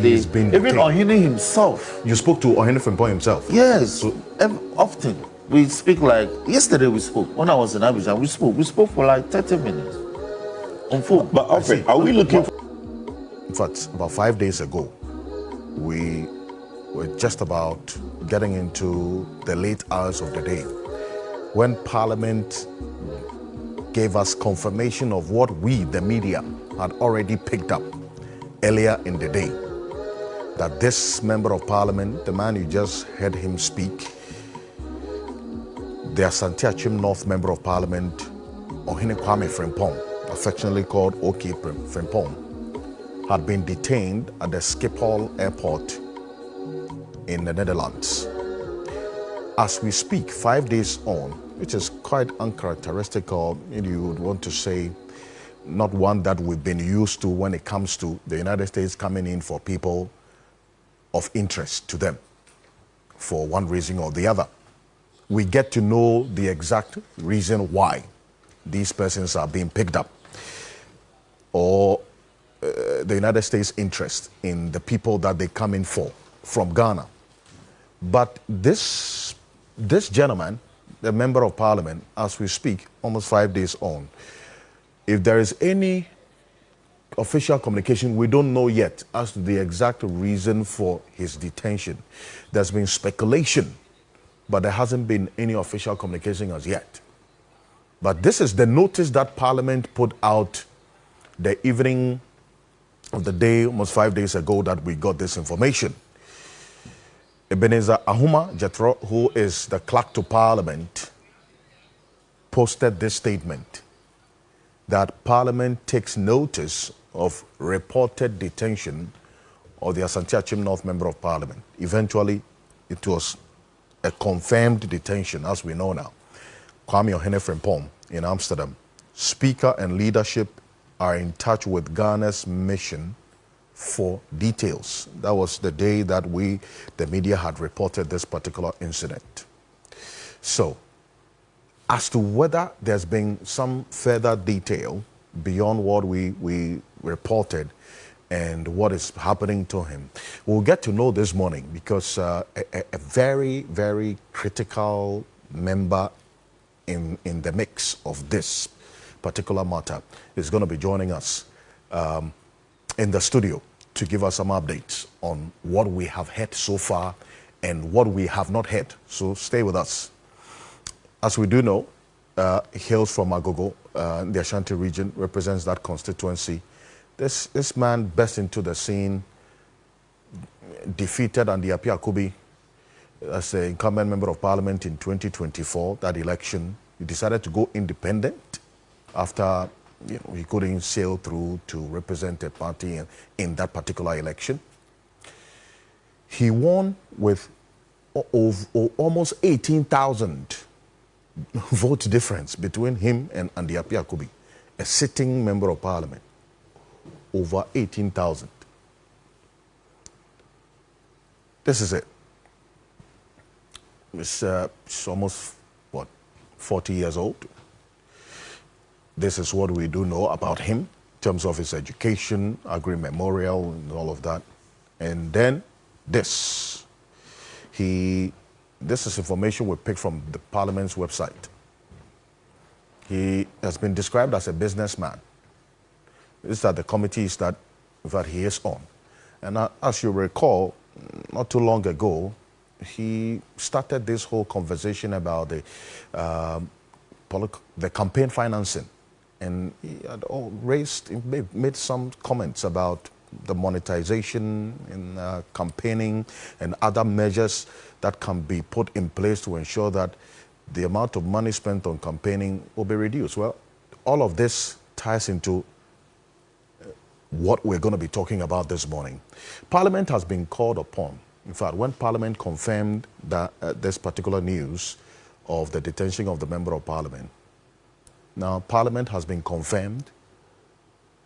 He's been even detained. Ohene himself. You spoke to Ohene Frimpong himself? Yes, often. We speak like, yesterday we spoke. When I was in Abidjan, we spoke. We spoke for like 30 minutes on phone. But often, are we looking for... In fact, about 5 days ago, we were just about getting into the late hours of the day when Parliament gave us confirmation of what we, the media, had already picked up earlier in the day. That this member of Parliament, the man you just heard him speak, the Asante Achim North Member of Parliament, Ohene Kwame Frimpong, affectionately called OK Frimpong, had been detained at the Schiphol Airport in the Netherlands. As we speak, 5 days on, which is quite uncharacteristic, or you would want to say, not one that we've been used to when it comes to the United States coming in for people of interest to them, for one reason or the other. We get to know the exact reason why these persons are being picked up, or the United States' interest in the people that they come in for from Ghana. But this gentleman, the member of Parliament, as we speak, almost 5 days on, if there is any official communication, we don't know yet as to the exact reason for his detention. There's been speculation, but there hasn't been any official communication as yet. But this is the notice that Parliament put out the evening of the day, almost 5 days ago, that we got this information. Ebenezer Ahuma Jethro, who is the clerk to Parliament, posted this statement that Parliament takes notice of reported detention of the Asante Achim North Member of Parliament. Eventually, it was a confirmed detention, as we know now. Kwame Ohene Frimpong in Amsterdam. Speaker and leadership are in touch with Ghana's mission for details. That was the day that we, the media, had reported this particular incident. So, as to whether there's been some further detail beyond what we reported and what is happening to him, we'll get to know this morning, because a very, very critical member in the mix of this particular matter is going to be joining us in the studio to give us some updates on what we have heard so far and what we have not heard. So stay with us. As we do know, hails from Agogo, the Ashanti region, represents that constituency. This man burst into the scene, defeated Andy Appiah Kubi as the incumbent member of Parliament in 2024, that election. He decided to go independent after he couldn't sail through to represent a party in that particular election. He won with almost 18,000 vote difference between him and Andy Appiah Kubi, a sitting member of Parliament. Over 18,000. This is it. It's almost, 40 years old. This is what we do know about him in terms of his education, Agri Memorial, and all of that. And then this. This is information we picked from the Parliament's website. He has been described as a businessman. These are the committees that he is on. And as you recall, not too long ago, he started this whole conversation about the campaign financing. And he had made some comments about the monetization in campaigning and other measures that can be put in place to ensure that the amount of money spent on campaigning will be reduced. Well, all of this ties into what we're going to be talking about this morning. Parliament has been called upon. In fact, when Parliament confirmed that this particular news of the detention of the Member of Parliament, now Parliament has been confirmed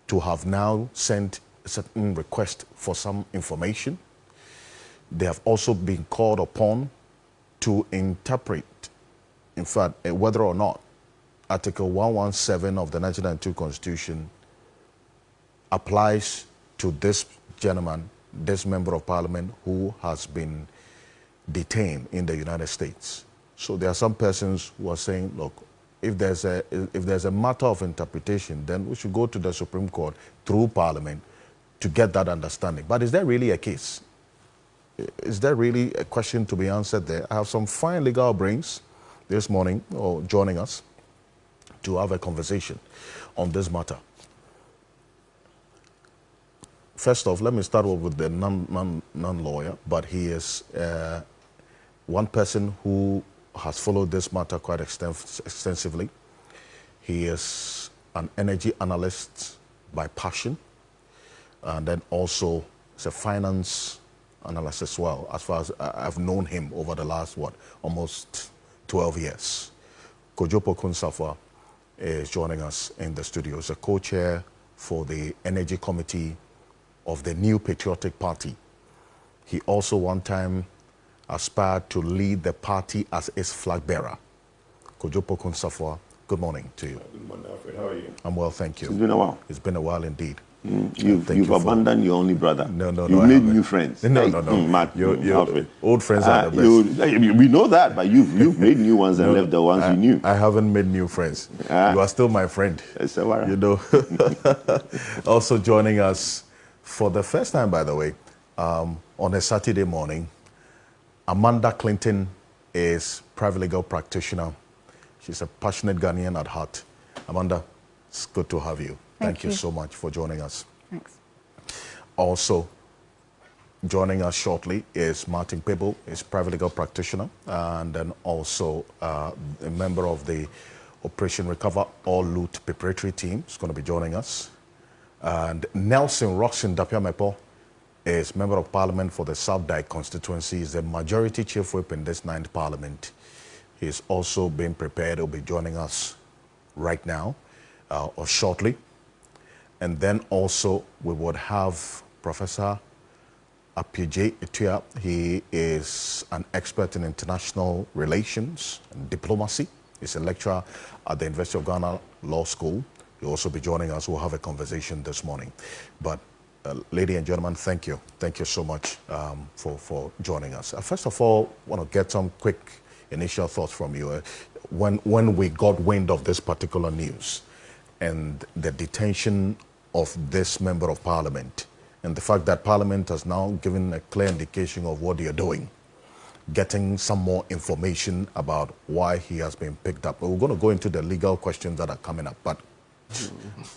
to have now sent a certain request for some information. They have also been called upon to interpret, in fact, whether or not Article 117 of the 1992 Constitution applies to this gentleman this member of parliament who has been detained in the United States. So there are some persons who are saying, look, if there's a matter of interpretation, then we should go to the Supreme Court through Parliament to get that understanding. But is there really a case? Is there really a question to be answered there? I have some fine legal brains this morning or joining us to have a conversation on this matter. First off, let me start off with the non-lawyer, but he is one person who has followed this matter quite extensively. He is an energy analyst by passion, and then also is a finance analyst as well, as far as I've known him over the last, almost 12 years. Geopolitical is joining us in the studio. He's a co-chair for the Energy Committee of the New Patriotic Party. He also one time aspired to lead the party as its flag bearer. Geopolitical, good morning to you. Good morning, Alfred. How are you? I'm well, thank you. It's been a while. It's been a while indeed. You've abandoned your only brother. No, You've made new friends. No. Matt, Your old friends are the best. We know that, but you've made new ones and left the ones you knew. I haven't made new friends. You are still my friend. You know. Also joining us for the first time, by the way, on a Saturday morning, Amanda Clinton is private legal practitioner. She's a passionate Ghanaian at heart. Amanda, it's good to have you. Thank you so much for joining us. Thanks. Also joining us shortly is Martin Kpebu, is private legal practitioner, and then also a member of the Operation Recover All Loot preparatory team is going to be joining us. And Nelson Roxon Dapiamepo is member of parliament for the South Dyke constituency. He's the majority chief whip in this 9th parliament. He's also being prepared. He'll be joining us right now or shortly. And then also we would have Professor Apije Etua. He is an expert in international relations and diplomacy. He's a lecturer at the University of Ghana Law School. He'll also be joining us. We'll have a conversation this morning. But ladies and gentlemen, thank you. Thank you so much for joining us. First of all, I want to get some quick initial thoughts from you. When we got wind of this particular news and the detention of this member of parliament and the fact that parliament has now given a clear indication of what you're doing, getting some more information about why he has been picked up. We're going to go into the legal questions that are coming up, but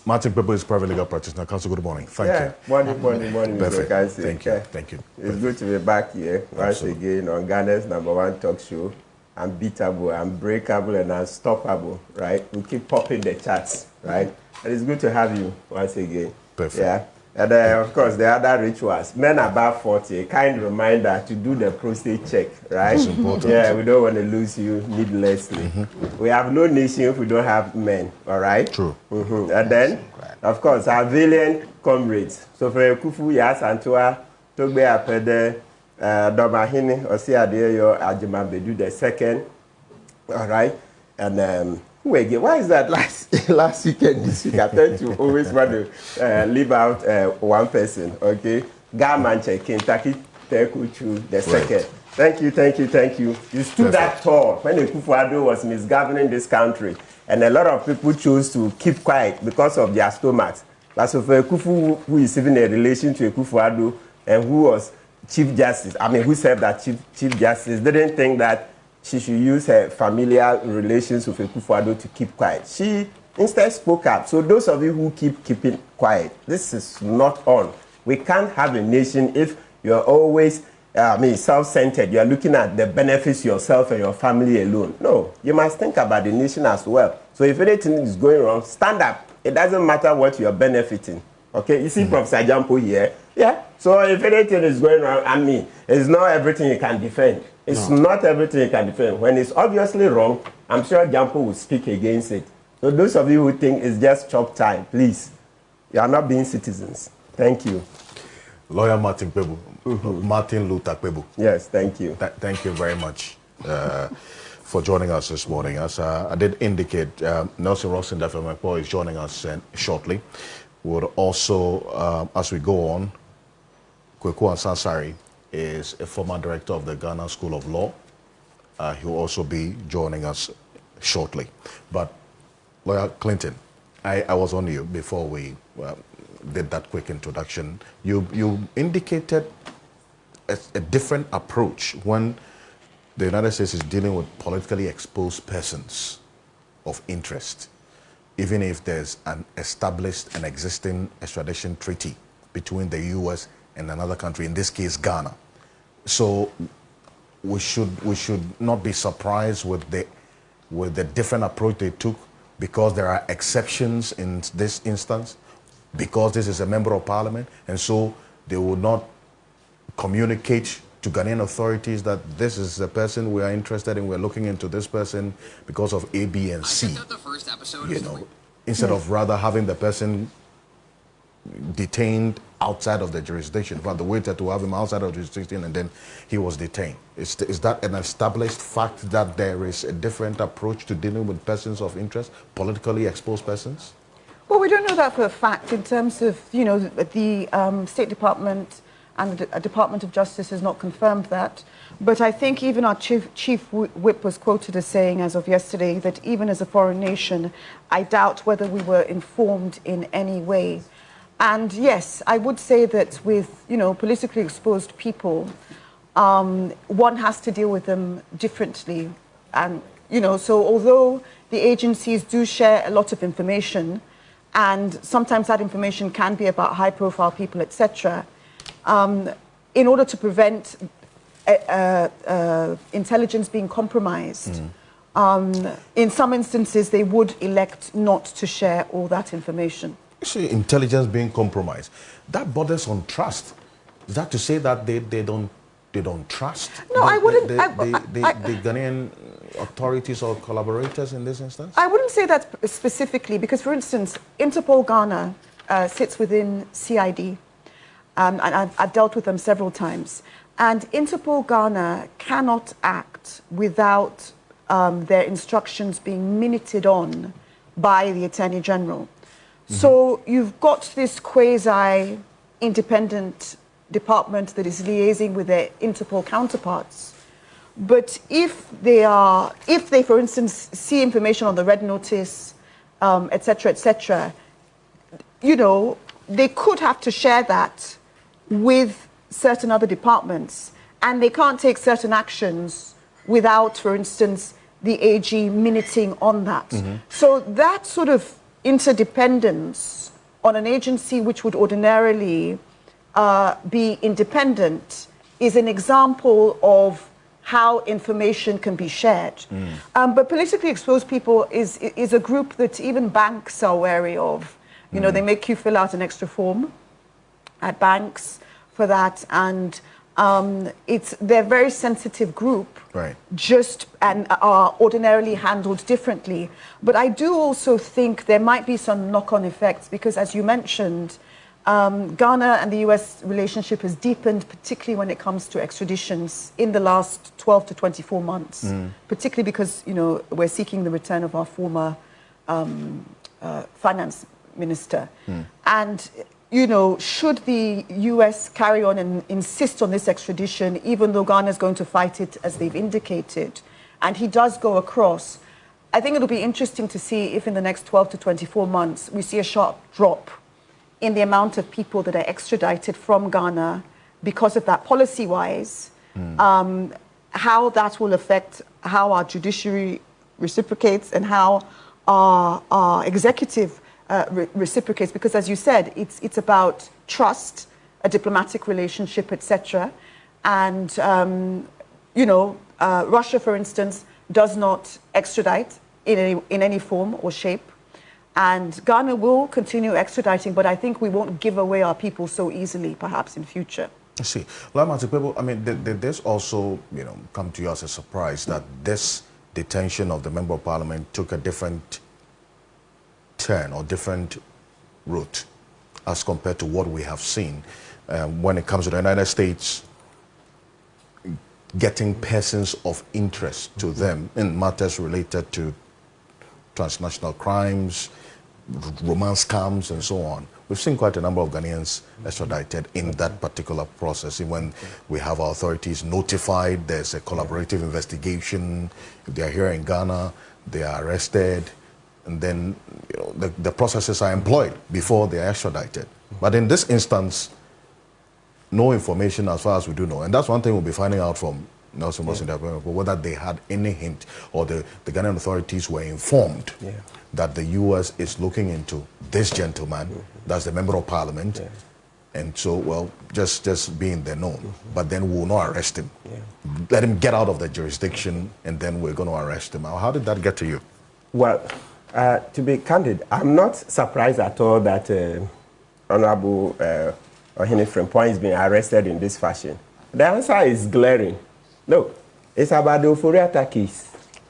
Martin Kpebu is private legal practitioner. Council, good morning. Thank you. Morning, Perfect. Mr. Thank you. Thank you. It's good to be back here once again on Ghana's #1 talk show. Unbeatable, unbreakable, and unstoppable, right? We keep popping the charts, right? And it's good to have you once again. Perfect. Yeah. And of course, the other rituals. Men above 40, a kind reminder to do the prostate check, right? That's important. Yeah, we don't want to lose you needlessly. We have no nation if we don't have men, all right? True. And then, of course, our valiant comrades. So for Kufu, Yas, Antoa, Togbe Apede, Domahini, Osiadeyo, Ajimabedu, the second, all right? And who again? Why is that last weekend, this week? I tend to always want to leave out one person, okay? Garmanche, Kentucky, Tekuchu, the second. Thank you. You stood that tall when Akufo-Addo was misgoverning this country, and a lot of people chose to keep quiet because of their stomachs. But so for Akufu, who is even a relation to Akufo-Addo, and who was Chief Justice, who served as Chief Justice, didn't think that she should use her familial relations with Akufo-Addo to keep quiet. She instead spoke up. So those of you who keeping quiet, this is not on. We can't have a nation if you're always self-centered. You're looking at the benefits yourself and your family alone. No, you must think about the nation as well. So if anything is going wrong, stand up. It doesn't matter what you're benefiting. Okay, you see Professor Jampo here. Yeah. So if anything is going wrong, it's not everything you can defend. It's not everything you can defend. When it's obviously wrong, I'm sure Jampo will speak against it. So those of you who think it's just chop time, please, you are not being citizens. Thank you. Lawyer Martin Kpebu, Martin Luther Kpebu. Yes, thank you. Thank you very much for joining us this morning. As I did indicate, Nelson Roxon Dapiamepo is joining us shortly. We'll also, as we go on, Kweku Ansasari is a former director of the Ghana School of Law. He will also be joining us shortly. But Lawyer Clinton, I was on you before we did that quick introduction. You indicated a different approach when the United States is dealing with politically exposed persons of interest, even if there's an established and existing extradition treaty between the U.S. and another country, in this case Ghana. So we should not be surprised with the different approach they took, because there are exceptions in this instance, because this is a member of parliament, and so they will not communicate to Ghanaian authorities that this is the person we are interested in, we're looking into this person because of A, B, and C. Instead of rather having the person detained outside of the jurisdiction, but the waited to have him outside of the jurisdiction and then he was detained. Is that an established fact that there is a different approach to dealing with persons of interest, politically exposed persons? Well, we don't know that for a fact in terms of, the State Department and the Department of Justice has not confirmed that. But I think even our chief whip was quoted as saying, as of yesterday, that even as a foreign nation, I doubt whether we were informed in any way. And yes, I would say that with, politically exposed people, one has to deal with them differently. And, so although the agencies do share a lot of information, and sometimes that information can be about high-profile people, etc., in order to prevent intelligence being compromised, in some instances, they would elect not to share all that information. See, intelligence being compromised, that borders on trust. Is that to say that they don't trust? No, I wouldn't. The Ghanaian authorities or collaborators in this instance? I wouldn't say that specifically, because, for instance, Interpol Ghana sits within CID, and I've dealt with them several times. And Interpol Ghana cannot act without their instructions being minuted on by the Attorney General. So you've got this quasi-independent department that is liaising with their Interpol counterparts. But if they, for instance, see information on the red notice, etc., they could have to share that with certain other departments, and they can't take certain actions without, for instance, the AG minuting on that. So that sort of interdependence on an agency which would ordinarily be independent is an example of how information can be shared. But politically exposed people is a group that even banks are wary of. They make you fill out an extra form at banks for that, and they're a very sensitive group, right? And are ordinarily handled differently. But I do also think there might be some knock-on effects, because, as you mentioned, Ghana and the US relationship has deepened, particularly when it comes to extraditions in the last 12 to 24 months, particularly because, we're seeking the return of our former finance minister. And, should the US carry on and insist on this extradition, even though Ghana is going to fight it, as they've indicated, and he does go across, I think it'll be interesting to see if in the next 12 to 24 months we see a sharp drop in the amount of people that are extradited from Ghana because of that policy-wise, how that will affect how our judiciary reciprocates and how our executive reciprocates, because, as you said, it's about trust, a diplomatic relationship, etc. And, Russia, for instance, does not extradite in any form or shape. And Ghana will continue extraditing, but I think we won't give away our people so easily, perhaps, in future. I see. Kpebu, I mean, did this also, come to you as a surprise that this detention of the Member of Parliament took a different turn or different route as compared to what we have seen when it comes to the United States getting persons of interest to them in matters related to transnational crimes, romance scams, and so on, we've seen quite a number of Ghanaians extradited in that particular process. And when we have our authorities notified, there's a collaborative investigation. If they are here in Ghana, they are arrested, and then the processes are employed before they are extradited. But in this instance, no information as far as we do know. And that's one thing we'll be finding out from Nelson Mosinda, whether they had any hint or the Ghanaian authorities were informed that the U.S. is looking into this gentleman, that's the member of parliament, and so, well, just being there known. But then we will not arrest him. Let him get out of the jurisdiction, and then we're going to arrest him. How did that get to you? Well, to be candid, I'm not surprised at all that Honorable Ohene Frimpong is being arrested in this fashion. The answer is glaring. Look, it's about the Oforiatta case.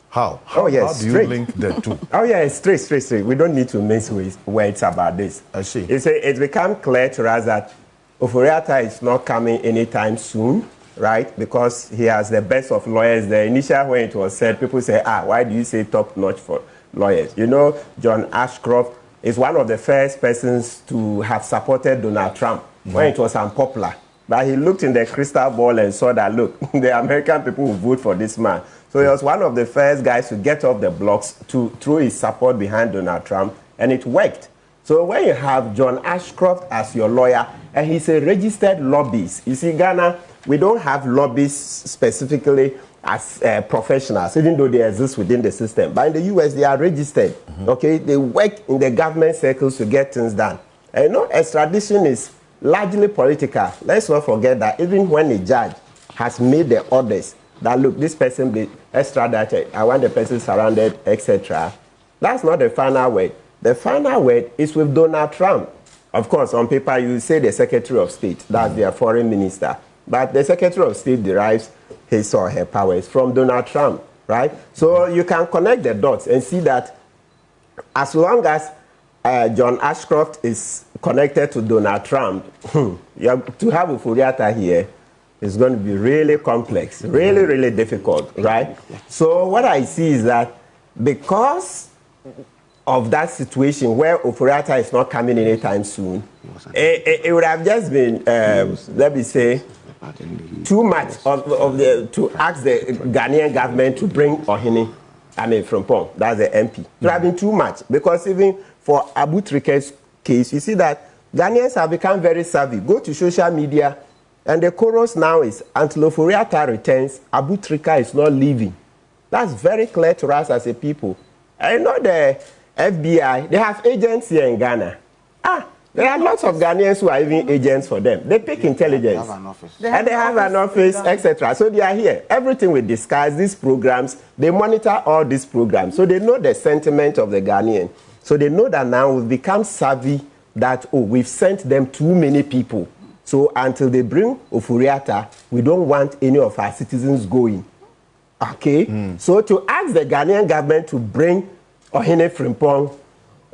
How? Oh, yes, how do you link the two? Oh, yeah, it's straight. We don't need to mince words about this. I see. It's become clear to us that Oforiatta is not coming anytime soon, right? Because he has the best of lawyers. The initial, when it was said, people say, why do you say top-notch for lawyers? You know, John Ashcroft is one of the first persons to have supported Donald Trump when it was unpopular. But he looked in the crystal ball and saw that, look, the American people will vote for this man. So he was one of the first guys to get off the blocks to throw his support behind Donald Trump, and it worked. So when you have John Ashcroft as your lawyer, and he's a registered lobbyist. You see, Ghana, we don't have lobbyists specifically as professionals, even though they exist within the system. But in the U.S., they are registered, okay? They work in the government circles to get things done. And you know, extradition is largely political. Let's not forget that even when a judge has made the orders that, look, this person be extradited, I want the person surrounded, etc., that's not the final word. The final word is with Donald Trump. Of course, on paper, you say the Secretary of State, that's their foreign minister. But the Secretary of State derives his or her powers from Donald Trump, right? So you can connect the dots and see that as long as John Ashcroft is connected to Donald Trump, to have Oforiatta here is going to be really complex, really difficult, right? So what I see is that because of that situation where Oforiatta is not coming anytime soon, it would have just been, let me say, too much to ask the Ghanaian government to bring Ohene, Frimpong, that's the MP. It would have been too much, because even for Abu Trike's case, you see that Ghanaians have become very savvy. Go to social media, and the chorus now is, until Oforiatta returns, Abu Trika is not leaving. That's very clear to us as a people. I know the FBI, they have agents here in Ghana. There are lots of Ghanaians who are even agents for them. They pick intelligence. They have an office. They have an office, etc. So they are here. Everything we discuss, these programs, they monitor all these programs. So they know the sentiment of the Ghanaian. So they know that now we've become savvy that, we've sent them too many people. So until they bring Oforiatta, we don't want any of our citizens going. Okay? So to ask the Ghanaian government to bring Ohene Frimpong,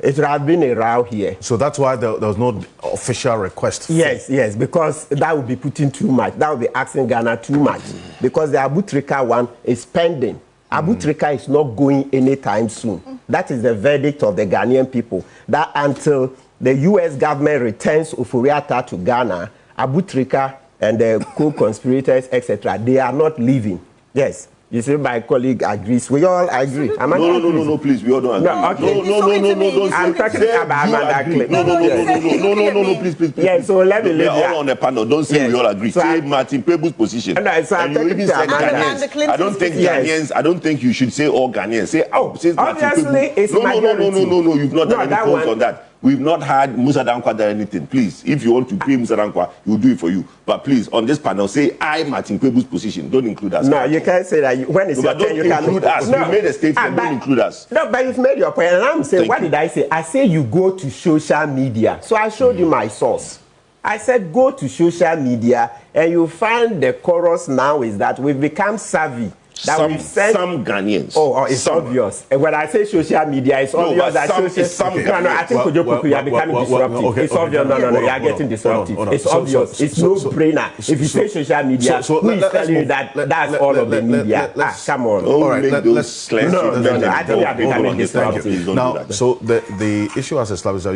it would have been a row here. So that's why there was no official request? Yes, because that would be putting too much. That would be asking Ghana too much. Because the Abu Trika one is pending. Abu Trika is not going anytime soon. That is the verdict of the Ghanaian people. That until the U.S. government returns Oforiatta to Ghana, Abu Trika and the co-conspirators, etc., they are not leaving. Yes. You see, my colleague agrees. We all agree. No, please. We all don't agree. No, okay. No. I'm talking about Amanda Clay. No, please. Yeah, so let me leave you. We are all on the panel. Don't say we all agree. So say Martin Kpebu's position. No, so and you even say Ghanaians. I don't think you should say all Ghanaians. Say, say Martin Kpebu. No. You've not done any polls on that. We've not had Musa Dankwa do anything. Please, if you want to pay Musa Dankwa, we'll do it for you. But please, on this panel, say Martin Kpebu's position. Don't include us. No, you can't say that. When it's your turn, you can include us. No. You made a statement. Don't include us. No, but you've made your point. And I'm saying, what did I say? I say you go to social media. So I showed you my source. I said go to social media, and you find the chorus now is that we've become savvy. that we sent some Ghanaians. Oh, it's obvious. And when I say social media, it's obvious that some no, I think you are becoming disruptive. It's obvious. No, you are getting disruptive. It's obvious. It's no brainer. If you say social media, who is telling you that that's all of the media? Come on. All right, let's no. I think you are becoming disruptive. Now, so the issue as established that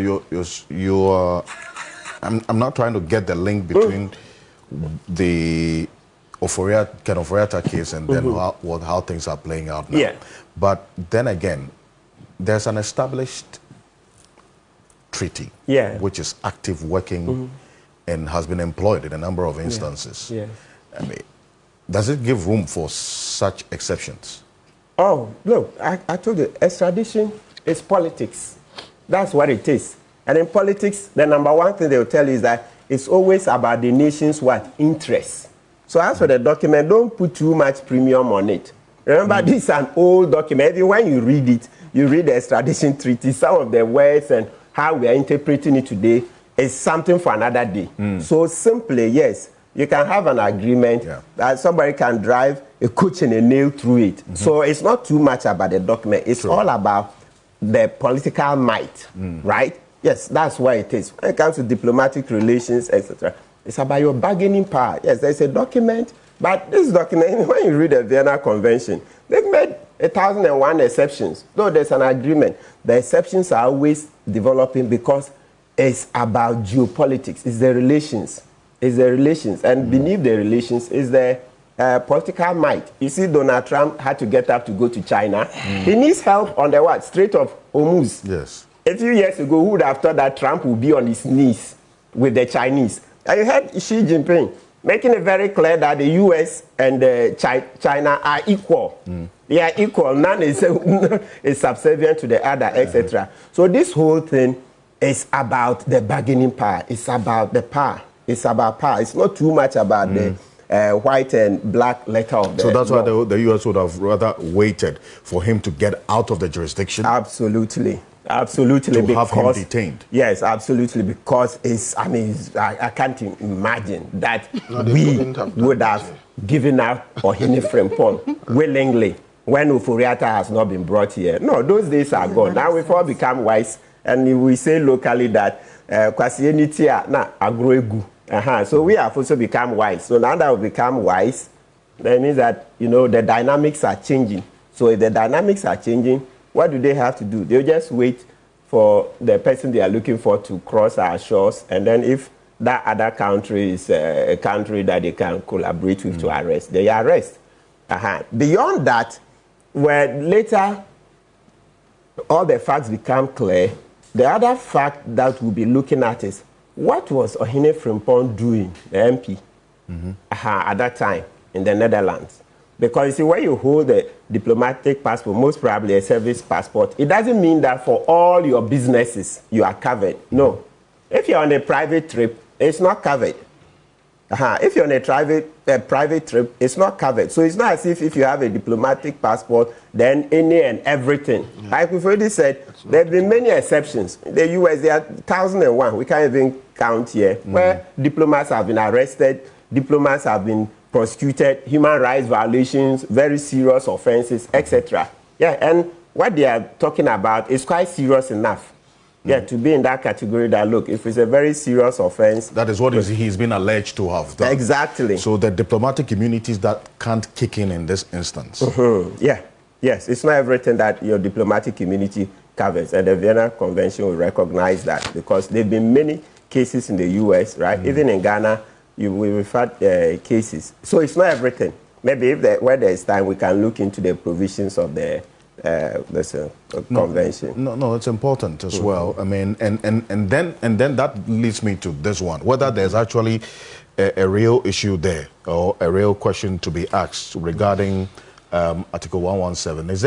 you are. I'm not trying to get the link between the Oforiatta case and then how things are playing out now. Yeah. But then again, there's an established treaty which is active, working, and has been employed in a number of instances. Yeah. I mean, does it give room for such exceptions? Oh, look, I told you, extradition is politics. That's what it is. And in politics, the number one thing they will tell you is that it's always about the nation's interests. So as for the document, don't put too much premium on it. Remember, this is an old document. Even when you read it, you read the extradition treaty, some of the words and how we are interpreting it today is something for another day. So simply, yes, you can have an agreement that somebody can drive a coach and a nail through it. So it's not too much about the document. It's all about the political might, right? Yes, that's why it is. When it comes to diplomatic relations, etc., it's about your bargaining power. Yes, there's a document, but this document, when you read the Vienna Convention, they've made 1,001 exceptions. Though there's an agreement, the exceptions are always developing because it's about geopolitics. It's the relations. It's the relations. And beneath the relations is the political might. You see, Donald Trump had to get up to go to China. He needs help on the Strait of Hormuz. Yes. A few years ago, who would have thought that Trump would be on his knees with the Chinese? And you heard Xi Jinping making it very clear that the U.S. and China are equal. They are equal. None is subservient to the other, etc. So this whole thing is about the bargaining power. It's about the power. It's about power. It's not too much about the white and black letter of the law. So that's why the U.S. would have rather waited for him to get out of the jurisdiction? Absolutely. Absolutely. To have him detained? Yes, absolutely. Because I can't imagine that we would have given out Ohene Frimpong willingly when Oforiatta has not been brought here. No, those days are gone. Now we've all become wise, and we say locally that kwasienitia na agroegu. So we have also become wise. So now that we've become wise, that means that the dynamics are changing. So if the dynamics are changing, what do they have to do? They'll just wait for the person they are looking for to cross our shores, and then if that other country is a country that they can collaborate with to arrest, they arrest. Beyond that, when later all the facts become clear, the other fact that we'll be looking at is what was Ohene Frimpong doing, the MP, at that time in the Netherlands? Because you see, when you hold a diplomatic passport, most probably a service passport, it doesn't mean that for all your businesses you are covered. No. If you're on a private trip, it's not covered. If you're on a private trip, it's not covered. So it's not as if you have a diplomatic passport, then any and everything. Like we've already said, there have been many exceptions. In the US, there are 1,001. We can't even count here, where diplomats have been arrested, diplomats have been prosecuted, human rights violations, very serious offenses, etc. Yeah, and what they are talking about is quite serious enough. Yeah, to be in that category that, look, if it's a very serious offense... That is what he's been alleged to have done. Exactly. So the diplomatic immunities that can't kick in this instance. Yeah, yes, it's not everything that your diplomatic immunity covers, and the Vienna Convention will recognize that, because there have been many cases in the U.S., right? Even in Ghana, we've had cases. So it's not everything. Maybe where there is time, we can look into the provisions of the convention. No, it's important as well. I mean, and then that leads me to this one: whether there's actually a real issue there or a real question to be asked regarding Article 117. Is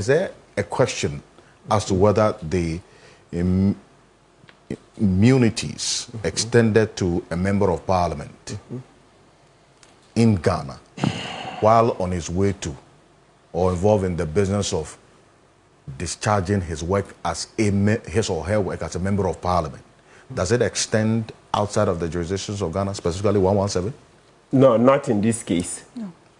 there a question as to whether the immunities extended to a member of parliament in Ghana while on his way to or involved in the business of discharging his work as his or her work as a member of parliament, does it extend outside of the jurisdictions of Ghana, specifically 117? No, not in this case.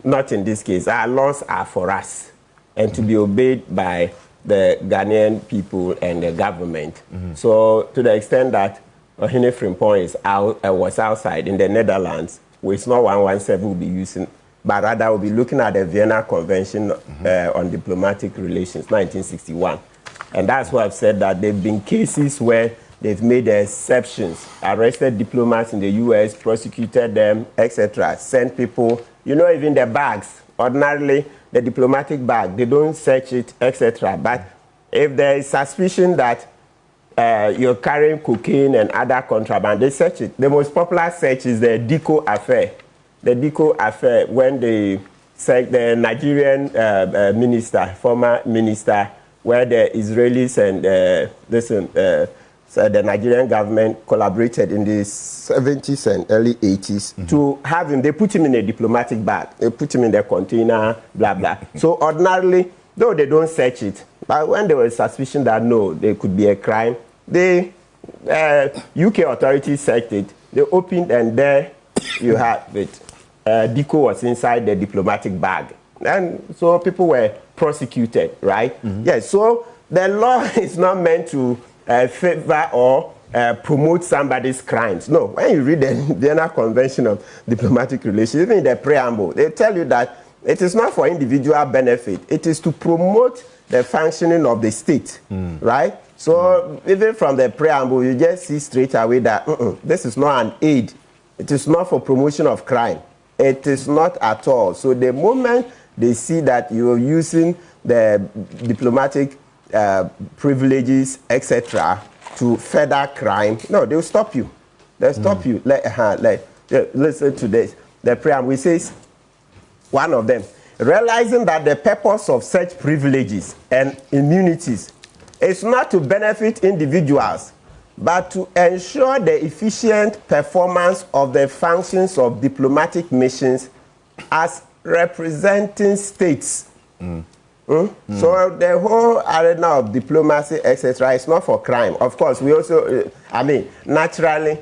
not in this case. Our laws are for us and to be obeyed by the Ghanaian people and the government. So to the extent that Ohene Frimpong was outside in the Netherlands, it's not 117 we'll be using, but rather we'll be looking at the Vienna Convention on Diplomatic Relations, 1961. And that's why I've said that there have been cases where they've made exceptions, arrested diplomats in the US, prosecuted them, etc., sent people, you know, even the bags, ordinarily, the diplomatic bag, they don't search it, etc. But if there is suspicion that you're carrying cocaine and other contraband, they search it. The most popular search is the Diko affair. The Diko affair, when they searched the Nigerian minister, former minister, where the Israelis and so the Nigerian government collaborated in the 70s and early 80s to have him. They put him in a diplomatic bag. They put him in the container, blah, blah. So ordinarily, though they don't search it, but when there was suspicion that, no, there could be a crime, the UK authorities searched it. They opened, and there you have it. Diko was inside the diplomatic bag. And so people were prosecuted, right? Yes, so the law is not meant to favor or promote somebody's crimes. No, when you read the Vienna Convention of Diplomatic Relations, even in the preamble, they tell you that it is not for individual benefit. It is to promote the functioning of the state, right? So even from the preamble, you just see straight away that this is not an aid. It is not for promotion of crime. It is not at all. So the moment they see that you're using the diplomatic privileges, etc., to further crime, no, they'll stop you. They'll stop you. Listen to this. The preamble says, one of them, realizing that the purpose of such privileges and immunities is not to benefit individuals, but to ensure the efficient performance of the functions of diplomatic missions as representing states. So the whole arena of diplomacy, etc., is not for crime. Of course, we also, naturally,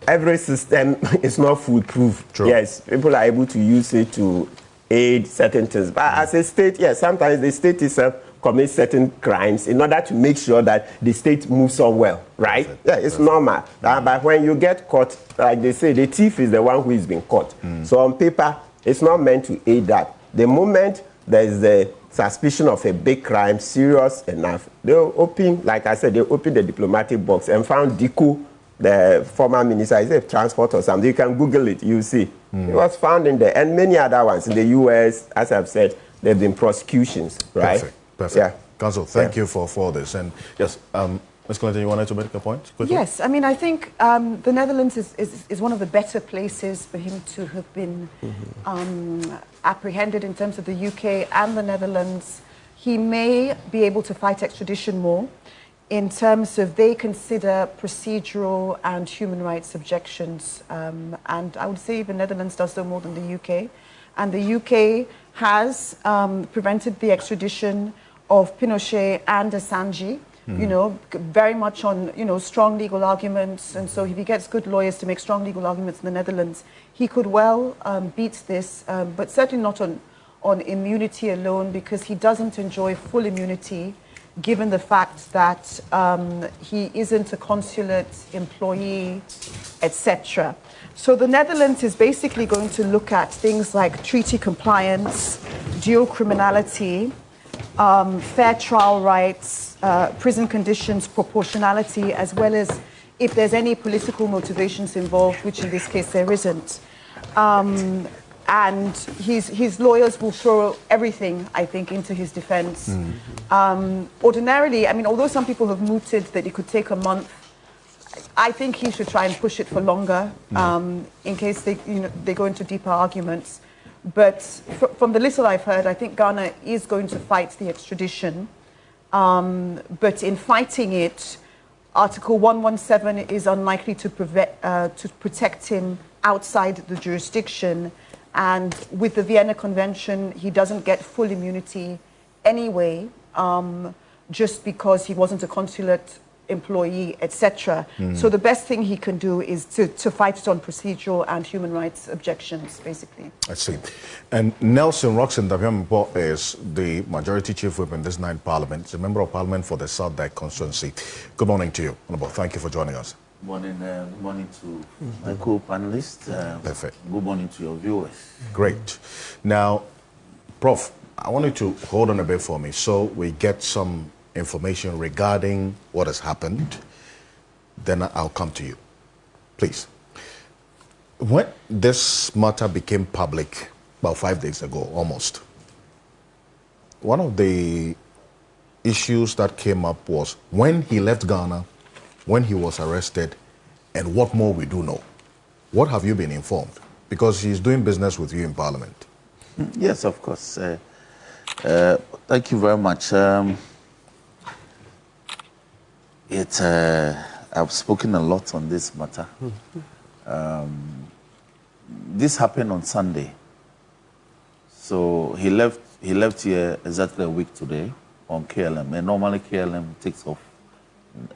every system is not foolproof. True. Yes, people are able to use it to aid certain things. But as a state, yes, sometimes the state itself commits certain crimes in order to make sure that the state moves on well, right? Perfect. Yeah, it's normal. But when you get caught, like they say, the thief is the one who is being caught. So on paper, it's not meant to aid that. The moment there is the suspicion of a big crime, serious enough, they'll open, like I said, they opened the diplomatic box and found Diko, the former minister, is a transport or something. You can Google it, you see. It was found in there. And many other ones. In the US, as I've said, there have been prosecutions, right? Perfect. Yeah. Council, thank you for this. And yes, Ms. Clinton, you wanted to make a point quickly? Yes, I mean, I think the Netherlands is one of the better places for him to have been apprehended in terms of the UK and the Netherlands. He may be able to fight extradition more in terms of they consider procedural and human rights objections. And I would say the Netherlands does so more than the UK. And the UK has prevented the extradition of Pinochet and Assange, you know, very much on, you know, strong legal arguments. And so if he gets good lawyers to make strong legal arguments in the Netherlands, he could well beat this, but certainly not on immunity alone, because he doesn't enjoy full immunity, given the fact that he isn't a consulate employee, etc. So the Netherlands is basically going to look at things like treaty compliance, dual criminality, fair trial rights, prison conditions, proportionality, as well as if there's any political motivations involved, which in this case there isn't. And his lawyers will throw everything, I think, into his defense. Ordinarily, I mean, although some people have mooted that it could take a month, I think he should try and push it for longer, in case they go into deeper arguments. But from the little I've heard, I think Ghana is going to fight the extradition. But in fighting it, Article 117 is unlikely to protect him outside the jurisdiction. And with the Vienna Convention, he doesn't get full immunity anyway, just because he wasn't a consulate employee, etc. So the best thing he can do is to fight it on procedural and human rights objections, basically. I see. And Nelson Roxen-Daviambo is the majority chief whip in this ninth parliament. He's a member of parliament for the South Dyke constituency. Good morning to you, Honorable. Thank you for joining us. Morning, morning to my co-panelists. Perfect. Good morning to your viewers. Great. Now, Prof, I want you to hold on a bit for me so we get some information regarding what has happened. Then I'll come to you. Please. When this matter became public, about 5 days ago, almost, one of the issues that came up was when he left Ghana, when he was arrested, and what more we do know. What have you been informed? Because he's doing business with you in Parliament. Yes, of course. Thank you very much. I've spoken a lot on this matter. This happened on Sunday. So he left here exactly a week today on KLM. And normally KLM takes off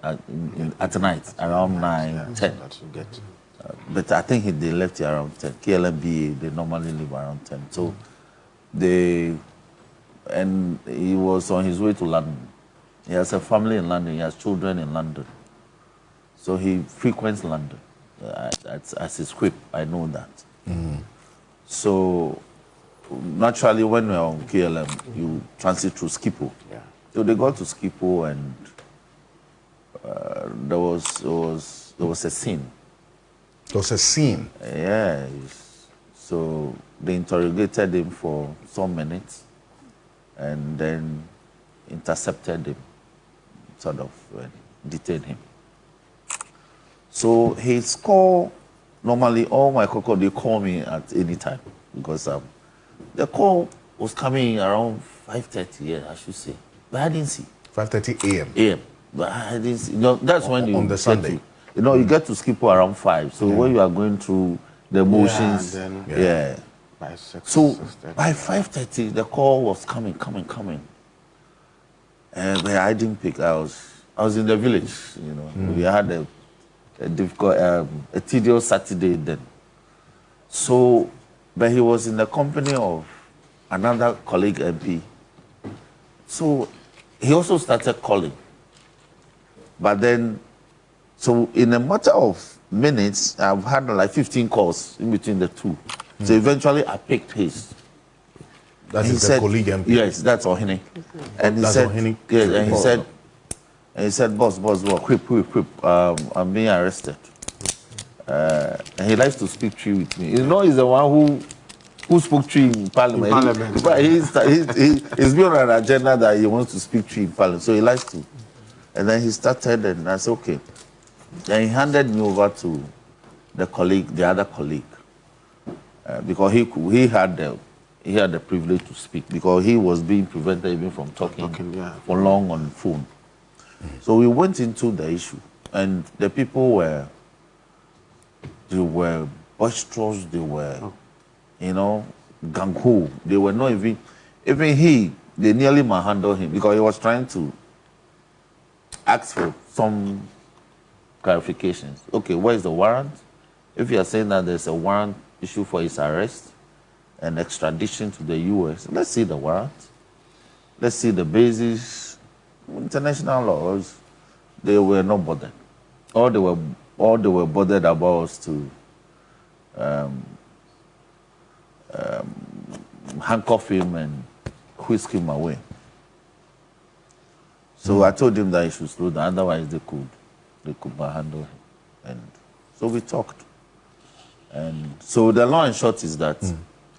at night around 9, 10. But I think they left here around 10. KLMBA, they normally leave around 10. So and he was on his way to London. He has a family in London. He has children in London. So he frequents London. As his script, I know that. So naturally, when you're on KLM, you transit through Schiphol. Yeah. So they got to Schiphol, and there was a scene. There was a scene? Yeah. So they interrogated him for some minutes and then intercepted him, sort of detained him. So his call, normally all my call, they call me at any time because the call was coming around 5:30, yeah, I should say. But I didn't see. 5:30 a.m. a.m. But I didn't see. You know, that's when you on the Sunday. You get to Schiphol around 5. So when you are going through the motions, By 6, so 6:30. by 5:30, the call was coming. And I didn't pick. I was in the village, you know. We had a difficult, a tedious Saturday then. So, but he was in the company of another colleague MP. So he also started calling. But then, so in a matter of minutes, I've had like 15 calls in between the two. So eventually I picked his. That is the colleague MP? Yes, that's Ohene. And he That's said, Ohene? yes, and he said, boss, quick, I'm being arrested. And he likes to speak tree with me. You know, he's the one who spoke tree in Parliament. But he's been on an agenda that he wants to speak tree in Parliament. So he likes to. And then he started, and I said, okay. Then he handed me over to the other colleague. Because he had the privilege to speak, because he was being prevented even from talking for long on the phone. So we went into the issue, and the people were boisterous, they were, gang-ho. They were not even they nearly manhandled him because he was trying to ask for some clarifications. Okay, where is the warrant? If you are saying that there's a warrant issue for his arrest and extradition to the US, let's see the warrant. Let's see the basis. International laws, they were not bothered. All they were bothered about was to handcuff him and whisk him away. So I told him that he should slow down, otherwise they could handle him. And so we talked. And so the long and short is that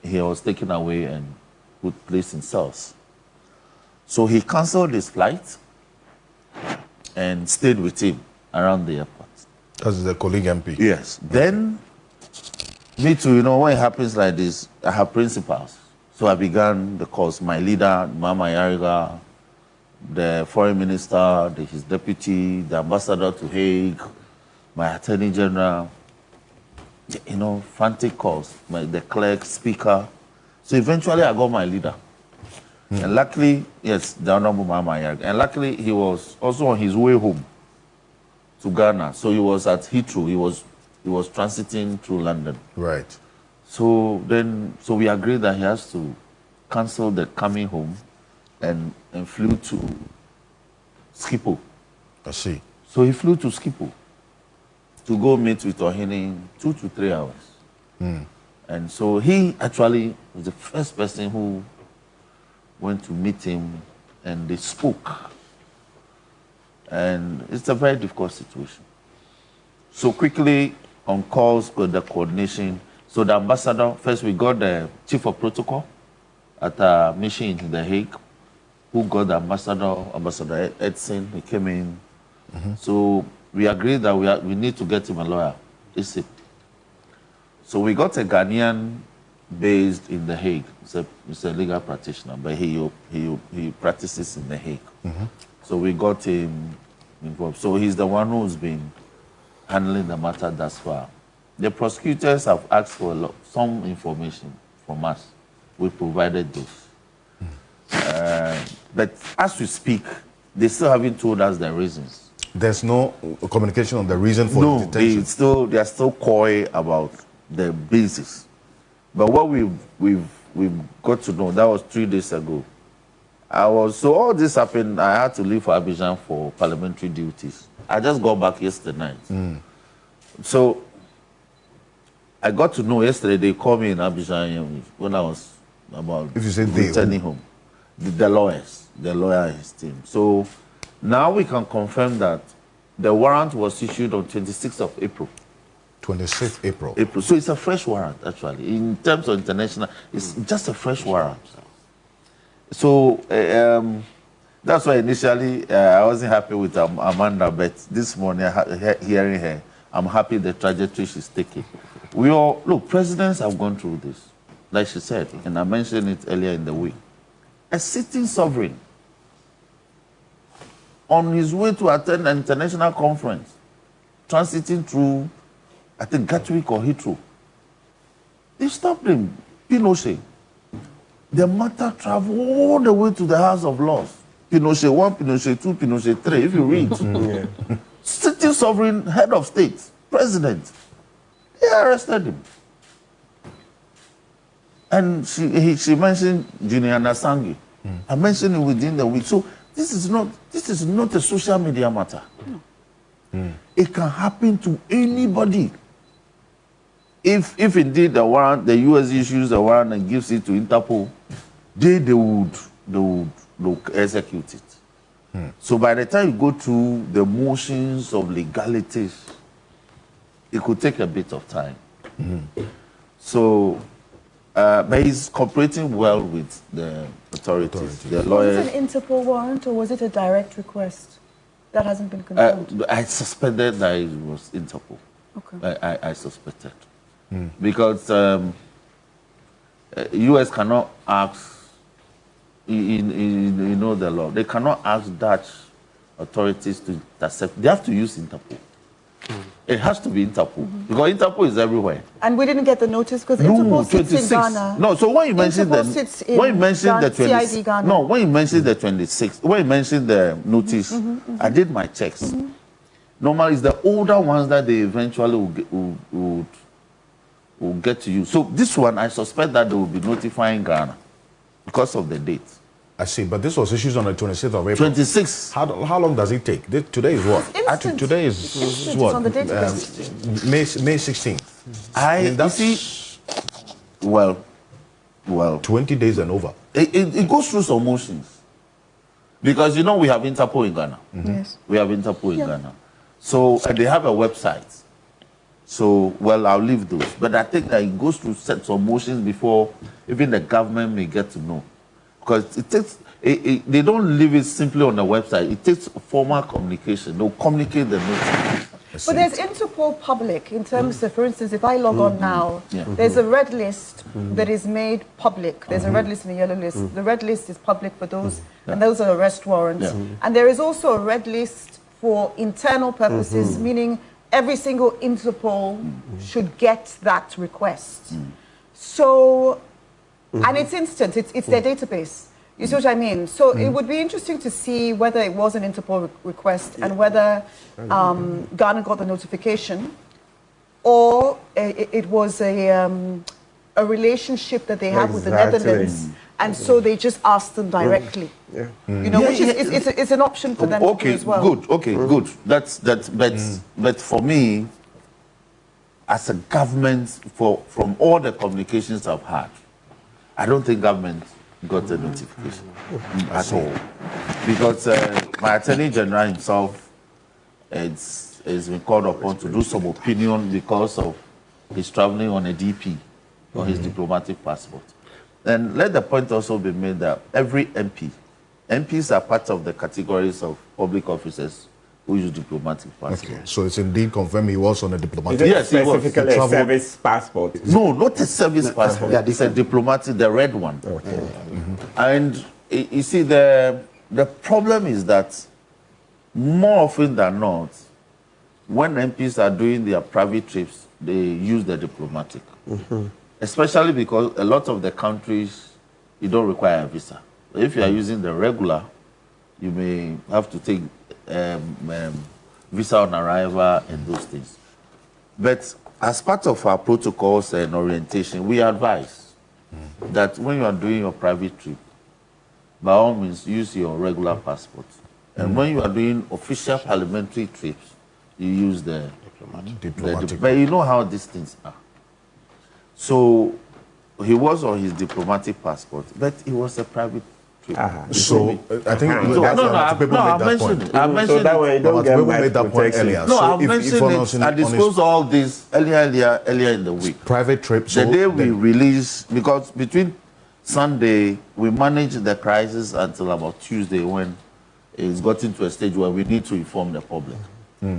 he was taken away and placed in cells. So he canceled his flight and stayed with him around the airport. That's the colleague MP? Yes. Then, me too, when it happens like this, I have principles. So I began the course. My leader, Mama Yariga, the foreign minister, his deputy, the ambassador to Hague, my attorney general, frantic calls, the clerk, speaker. So eventually I got my leader. And luckily, yes, the Honorable Mama Yariga. And luckily he was also on his way home. to Ghana. So he was at Heathrow. He was transiting through London. Right. So we agreed that he has to cancel the coming home and flew to Schiphol. I see. So he flew to Schiphol to go meet with Ohene 2 to 3 hours. And so he actually was the first person who went to meet him, and they spoke. And it's a very difficult situation. So quickly on calls with the coordination. So the ambassador, first we got the chief of protocol at a mission in The Hague, who got the Ambassador Edson. He came in. So we agreed that we need to get him a lawyer. So we got a Ghanaian based in The Hague. He's a legal practitioner, but he practices in The Hague. So we got him involved. So he's the one who's been handling the matter thus far. The prosecutors have asked for some information from us. We provided those. But as we speak, they still haven't told us the reasons. There's no communication on the reason for the detention? They are still coy about the basis. But what we've got to know, that was 3 days ago. So all this happened, I had to leave for Abidjan for parliamentary duties. I just got back yesterday night. So I got to know yesterday, they called me in Abidjan when I was about returning home. The lawyers, the lawyer and his team. So now we can confirm that the warrant was issued on 26th of April. 26th April. So it's a fresh warrant, actually. In terms of international, it's just a fresh warrant. So that's why initially I wasn't happy with Amanda, but this morning, hearing her, I'm happy the trajectory she's taking. Look, presidents have gone through this, like she said, and I mentioned it earlier in the week. A sitting sovereign on his way to attend an international conference, transiting through, I think, Gatwick or Heathrow. They stopped him, Pinochet. The matter traveled all the way to the House of Lords. Pinochet 1, Pinochet 2, Pinochet 3, if you read. Sitting sovereign, head of state, president. They arrested him. And she mentioned Juliana Sangi. I mentioned it within the week. So this is not a social media matter. It can happen to anybody. If indeed the warrant, the US issues the warrant and gives it to Interpol, they would execute it. So by the time you go through the motions of legalities, it could take a bit of time. So, but he's cooperating well with the authorities. The lawyers. Was it an Interpol warrant or was it a direct request? That hasn't been confirmed. I suspected that it was Interpol. Okay. I suspected. Because US cannot ask, you know the law, they cannot ask Dutch authorities to accept. They have to use Interpol. It has to be Interpol, because Interpol is everywhere. And we didn't get the notice because Interpol sits in Ghana. No, so when you mentioned the 26th, no, when you mentioned the 26th, when you mentioned the notice, I did my checks. Normally, it's the older ones that they eventually will get to you. So this one, I suspect that they will be notifying Ghana because of the date. I see, but this was issued on the 26th of April. 26th. How long does it take? Today is what? Instant. Today is what? On the database. May 16th. That's well. 20 days and over. It goes through some motions. Because, you know, we have Interpol in Ghana. Yes. We have Interpol in Ghana. So they have a website. So, well, I'll leave those. But I think that it goes through sets of motions before even the government may get to know. Because it takes, they don't leave it simply on the website. It takes formal communication. They'll communicate the notice. But there's Interpol public in terms of, for instance, if I log on now, there's a red list that is made public. There's a red list and a yellow list. The red list is public for those, and those are arrest warrants. And there is also a red list for internal purposes, meaning every single Interpol should get that request. So, and it's instant, it's their database. You see what I mean? So it would be interesting to see whether it was an Interpol request and whether Ghana got the notification, or it was a relationship that they have with the Netherlands, and so they just asked them directly. You know, which is it's an option for them to do as well. Good. Okay, good. That's but for me, as a government, from all the communications I've had, I don't think government got the notification at all, because my Attorney General himself is been called upon to do some opinion because of his traveling on a DP or his diplomatic passport. And let the point also be made that every MPs are part of the categories of public officers who use diplomatic passports. Okay. So it's indeed confirmed he was on a diplomatic passport. Yes, specifically a service passport. No, not a service passport. Yeah, it's a diplomatic, the red one. Okay. And you see, the problem is that more often than not, when MPs are doing their private trips, they use the diplomatic. Especially because a lot of the countries, you don't require a visa. If you are using the regular, you may have to take visa on arrival and those things. But as part of our protocols and orientation, we advise that when you are doing your private trip, by all means, use your regular passport. And when you are doing official parliamentary trips, you use the diplomatic. But you know how these things are. So he was on his diplomatic passport, but it was a private trip. So I think I mentioned it. I mentioned it earlier. No, I mentioned it. I disclosed all this earlier in the week. Private trip. The day we released, because between Sunday we managed the crisis until about Tuesday, when it's got into a stage where we need to inform the public.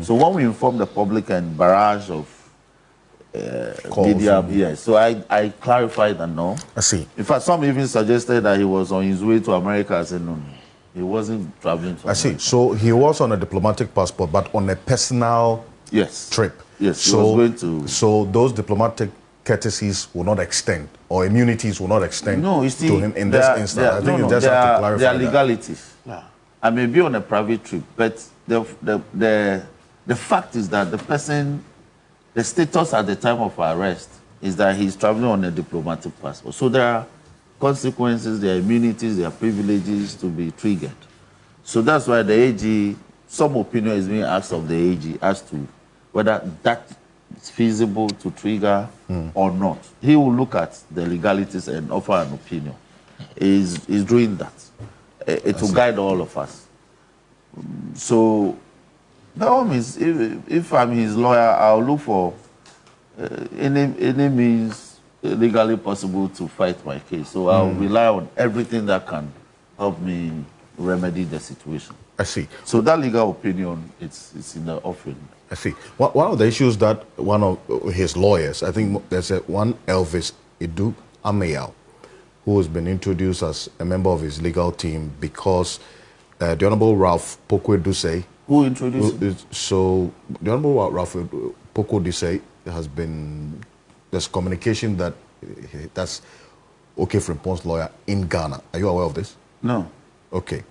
So when we inform the public and barrage of media, yes. So I clarified that no. I see. In fact, some even suggested that he was on his way to America. I said no, he wasn't traveling to America. I see. So he was on a diplomatic passport, but on a personal trip. Yes. So, he was going to. So those diplomatic courtesies will not extend, or immunities will not extend to him in this instance. I think you just have to clarify there are legalities. I may be on a private trip, but the fact is that the person, the status at the time of arrest is that he's traveling on a diplomatic passport. So there are consequences, there are immunities, there are privileges to be triggered. So that's why the AG, some opinion is being asked of the AG as to whether that is feasible to trigger or not. He will look at the legalities and offer an opinion. He's doing that. It will guide all of us. So, by all means, if I'm his lawyer, I'll look for any means legally possible to fight my case. So I'll rely on everything that can help me remedy the situation. I see. So that legal opinion, it's in the offering. I see. One of the issues that one of his lawyers, I think there's one Elvis Idu Ameyal, who has been introduced as a member of his legal team because the Honorable Ralph Pokwe-Dusay. Who introduced him? So the Honorable Ralph Pokwe-Dusay has been, there's communication that that's OK Frimpong's lawyer in Ghana. Are you aware of this? No. Okay.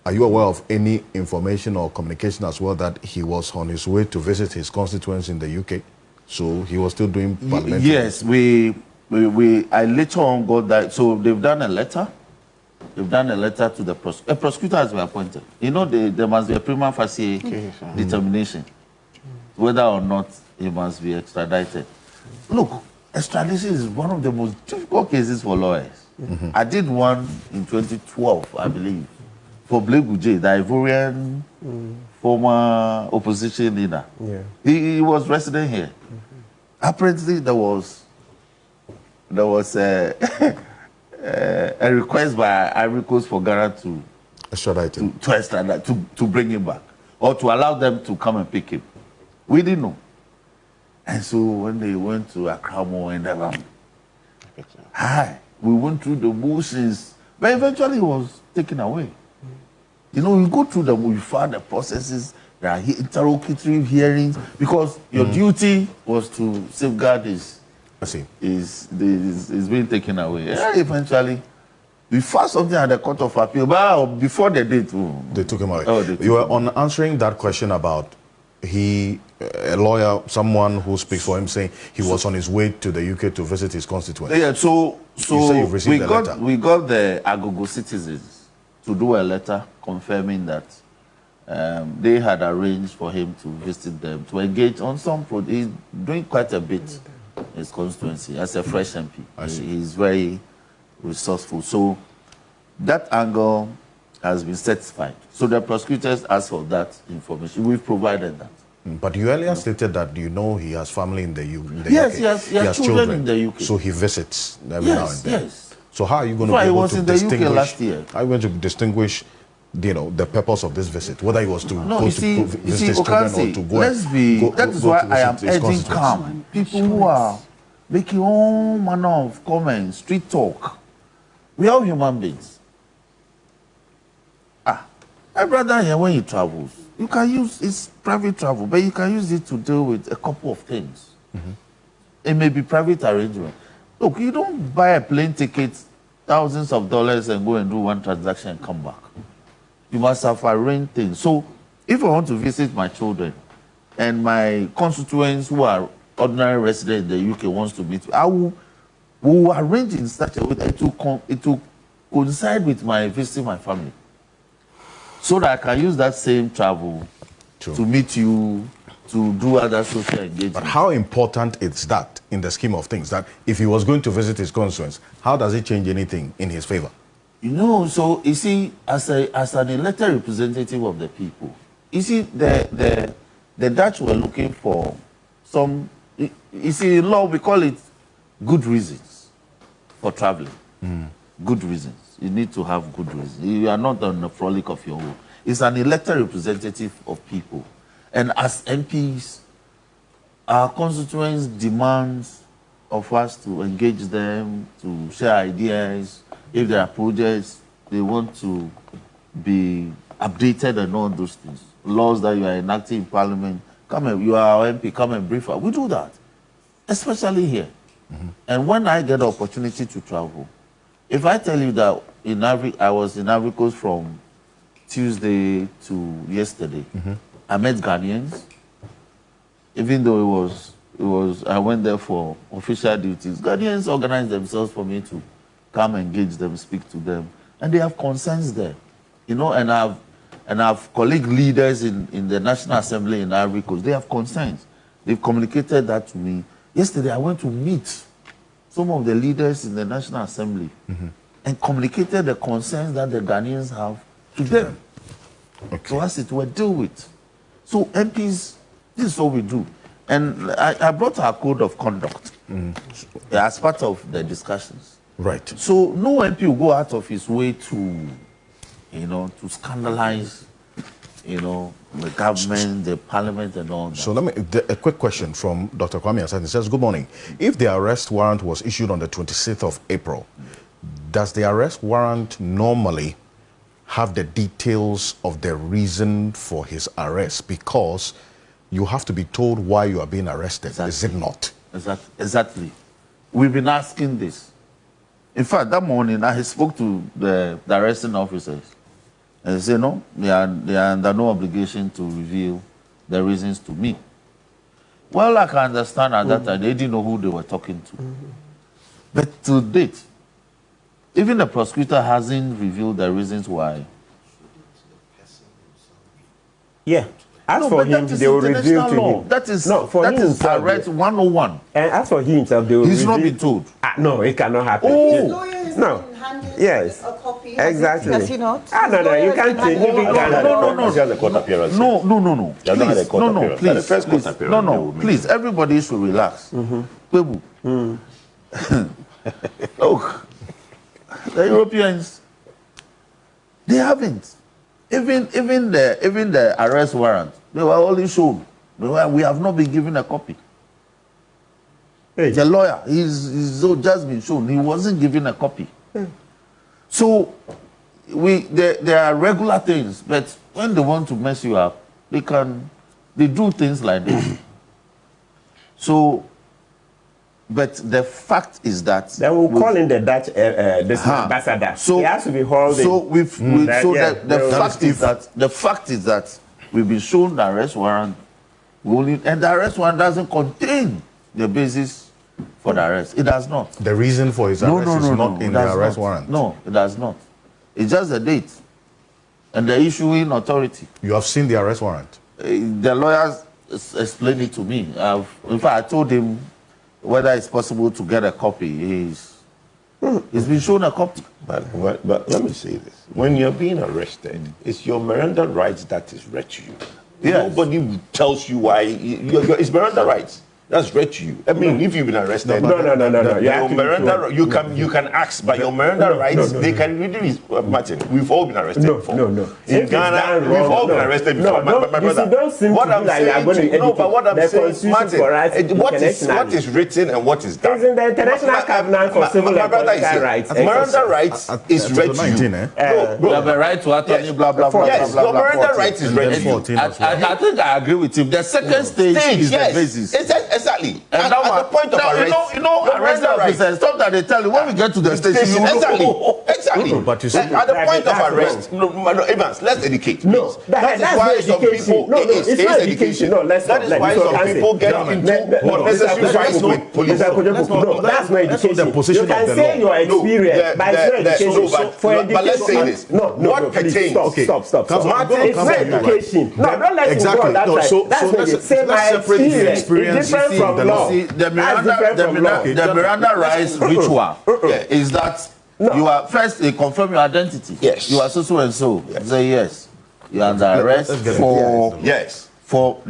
Are you aware of any information or communication as well that he was on his way to visit his constituents in the UK? So he was still doing parliamentary? Yes, I later on got that. So they've done a letter. They've done a letter to the prosecutor. A prosecutor has been appointed. You know, there must be a prima facie determination whether or not he must be extradited. Look, extradition is one of the most difficult cases for lawyers. I did one in 2012, I believe, for Kpebu, the Ivorian former opposition leader. He was resident here. Apparently, there was a request by Ivory Coast for Ghana to extradite him, to bring him back, or to allow them to come and pick him. We didn't know. And so when they went to Accra and we went through the motions, but eventually he was taken away. You know, you go through you find the processes, there are interrogatory hearings, because your duty was to safeguard his. I see. Is being taken away. Eventually, We filed something at the Court of Appeal, but before the date, they took him away. Oh, you were on answering that question about a lawyer, someone who speaks for him, saying he was on his way to the UK to visit his constituents. Yeah, so we got the Agogo citizens to do a letter confirming that they had arranged for him to visit them, to engage on some project. He's doing quite a bit in his constituency as a fresh MP. He's very resourceful. So that angle has been satisfied. So the prosecutors asked for that information. We've provided that. But you earlier stated that you know he has family in the UK. Yes, he has children in the UK. So he visits every now and then. Yes. So how are you going to be able to distinguish? He was in the UK last year. How are you going to distinguish, the purpose of this visit? Whether he was to go to visit his children or to go. That is why I am urging calm. People who are making all manner of comments, street talk. We are human beings. My brother here, when he travels, you can use it's private travel, but you can use it to deal with a couple of things. It may be private arrangement. Look, you don't buy a plane ticket, thousands of dollars, and go and do one transaction and come back. You must have arranged things. So, if I want to visit my children and my constituents who are ordinary residents in the UK wants to meet me, I will arrange in such a way that it will coincide with my visiting my family, so that I can use that same travel to meet you, to do other social engagement. But how important is that in the scheme of things? That if he was going to visit his constituents, how does it change anything in his favor? So you see, as an elected representative of the people, you see, the Dutch were looking for some. You see, in law we call it good reasons for traveling. Good reasons. You need to have good reasons. You are not on the frolic of your own. It's an elected representative of people. And as MPs, our constituents demand of us to engage them, to share ideas. If there are projects, they want to be updated and all those things. Laws that you are enacting in Parliament, you are our MP, come and brief us. We do that, especially here. And when I get the opportunity to travel, if I tell you that I was in Ivory Coast from Tuesday to yesterday, I met Ghanaians, even though I went there for official duties. Ghanaians organized themselves for me to come engage them, speak to them, and they have concerns there, and I've colleague leaders in the National Assembly in Ivory Coast. They have concerns. They've communicated that to me. Yesterday, I went to meet some of the leaders in the National Assembly and communicated the concerns that the Ghanaians have to them. So as it were, deal with. So MPs, this is what we do. And I brought our code of conduct as part of the discussions. Right. So no MP will go out of his way to, to scandalize, the government, the parliament, and all that. So a quick question from Dr. Kwame Asante. He says, good morning. If the arrest warrant was issued on the 26th of April, does the arrest warrant normally have the details of the reason for his arrest? Because you have to be told why you are being arrested, is it not? Exactly. We've been asking this. In fact, that morning I spoke to the arresting officers. And they say, no, they are under no obligation to reveal the reasons to me. Well, I can understand at that time, they didn't know who they were talking to. But to date, even the prosecutor hasn't revealed the reasons why. Yeah. As for him, they will reveal to him. That is arrest 101. And as for himself, they will He's not been told. No, it cannot happen. Oh. No. Yes. A copy. Exactly. Has he not? No, you can't change it. No, please. No, please. Everybody should relax. Kpebu. Look, the Europeans, they haven't. Even the arrest warrant, they were only shown. We have not been given a copy. Hey. The lawyer, he's just been shown. He wasn't given a copy. Hey. So there are regular things, but when they want to mess you up, they do things like this. So But the fact is that then we'll call in the Dutch ambassador. So he has to be hauled so in. The fact is that we've been shown the arrest warrant, and the arrest warrant doesn't contain the basis for the arrest. It does not. The reason for his arrest is not in the arrest warrant. No, it does not. It's just the date and the issuing authority. You have seen the arrest warrant? The lawyers explained it to me. In fact, I told him whether it's possible to get a copy. He's been shown a copy. But let me say this. When you're being arrested, it's your Miranda rights that is read to you. Yes. Nobody tells you why. It's Miranda rights. That's read to you. I mean, if you've been arrested, no. You can ask, but your Miranda rights, they can really. Martin, we've all been arrested before. In Ghana, we've all been arrested before. My brother, what I'm saying, what I'm saying, Martin, what is written and what is done. It's in the International Covenant for Civil and Political Rights. Miranda rights is read to you. You have a right to attorney, blah blah blah. Yes, your Miranda rights is read to you. I think I agree with him. The second stage is the basis. Exactly. And now at the point of arrest, arrest officers, stop that they tell you when we get to the station. Exactly. But you see, at the point of arrest, Evans, let's educate. No, that is why some people. It's not education. No, let's. That is why some people get into unnecessary fights with police. No, that's not education. You can say your experience, but it's not education. But let's say this. What pertains? Stop. It's not education. No, don't let him go on that side. That's not it. Say my experience. Different from law. The Miranda rights ritual is that you are first they confirm your identity. Yes. You are so and so. Say yes. You are under arrest for that. But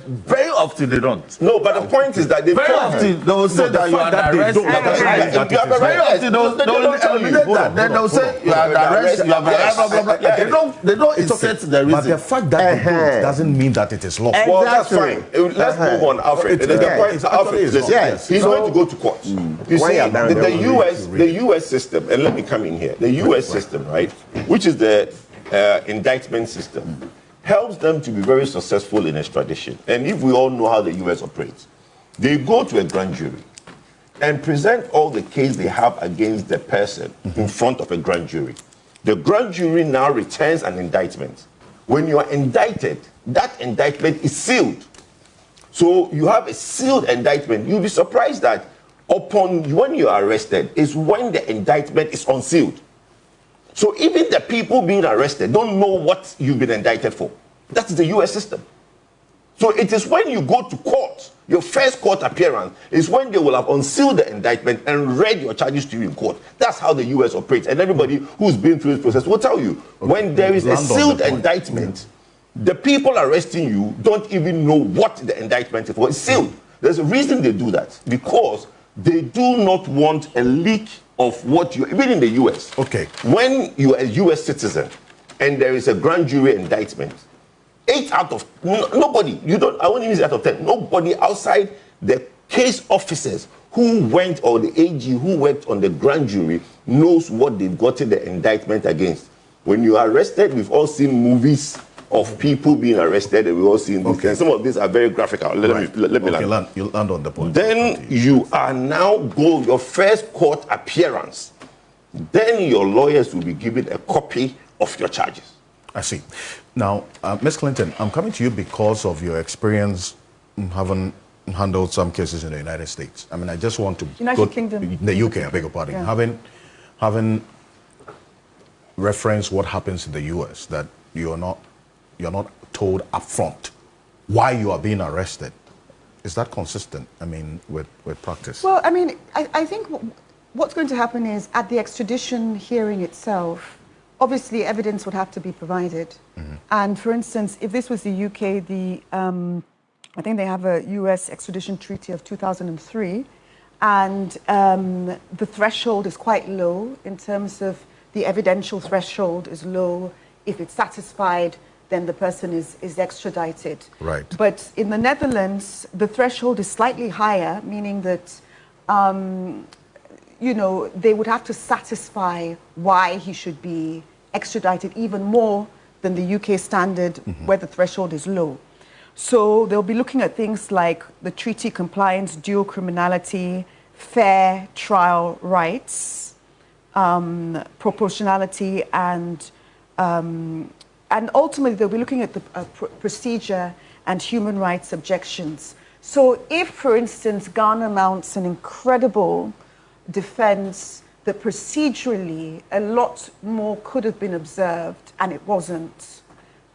very often they don't. No, but the point is that they very often they will say that you are under arrest. Very often they will eliminate that. Then they will say you are under arrest. You have they don't insert the reason. But the fact that they don't doesn't mean that it is lawful. Well, that's fine. Let's move on, Alfred. The point is, Alfred, yes, he's going to go to court. You see, the U.S. system, and let me come in here. The U.S. system, right, which is the indictment system, helps them to be very successful in extradition. And if we all know how the U.S. operates, they go to a grand jury and present all the case they have against the person in front of a grand jury. The grand jury now returns an indictment. When you are indicted, that indictment is sealed. So you have a sealed indictment. You'll be surprised that when you are arrested is when the indictment is unsealed. So even the people being arrested don't know what you've been indicted for. That is the U.S. system. So it is when you go to court, your first court appearance is when they will have unsealed the indictment and read your charges to you in court. That's how the U.S. operates. And everybody who's been through this process will tell you, when there is a sealed indictment, the people arresting you don't even know what the indictment is for. It's sealed. There's a reason they do that. Because they do not want a leak of what you, even in the U.S. Okay. When you are a U.S. citizen and there is a grand jury indictment, 8 out of nobody, I won't even say out of 10, nobody outside the case officers who went, or the AG who worked on the grand jury, knows what they've gotten the indictment against. When you are arrested, we've all seen movies of people being arrested, and we've all seen this. And some of these are very graphical. Let me land. You'll land on the point. Then you are now your first court appearance. Then your lawyers will be given a copy of your charges. I see. Now, Ms. Clinton, I'm coming to you because of your experience having handled some cases in the United States. I mean, I just want to United Kingdom. The UK, I beg your pardon. Yeah. Having referenced what happens in the US, that you're not told up front why you are being arrested. Is that consistent, I mean, with practice? Well, I mean, I think what's going to happen is at the extradition hearing itself, obviously evidence would have to be provided. Mm-hmm. And for instance, if this was the UK, I think they have a US extradition treaty of 2003, and the threshold is quite low in terms of the evidential threshold is low. If it's satisfied, then the person is extradited. Right. But in the Netherlands, the threshold is slightly higher, meaning that, they would have to satisfy why he should be extradited even more than the UK standard, where the threshold is low. So they'll be looking at things like the treaty compliance, dual criminality, fair trial rights, proportionality, and ultimately they'll be looking at the procedure and human rights objections. So if, for instance, Ghana mounts an incredible defense that procedurally a lot more could have been observed and it wasn't,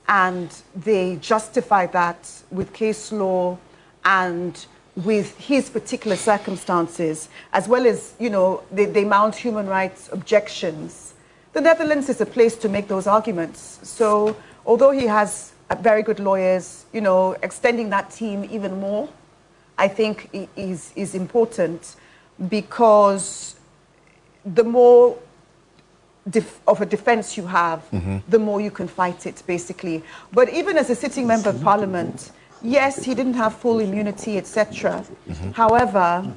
and they justify that with case law and with his particular circumstances, as well as, you know, they mount human rights objections, the Netherlands is a place to make those arguments. So although he has very good lawyers, you know, extending that team even more, I think is important, because the more of a defense you have, the more you can fight it, basically. But even as a sitting member of parliament, yes, he didn't have full immunity, etc. However,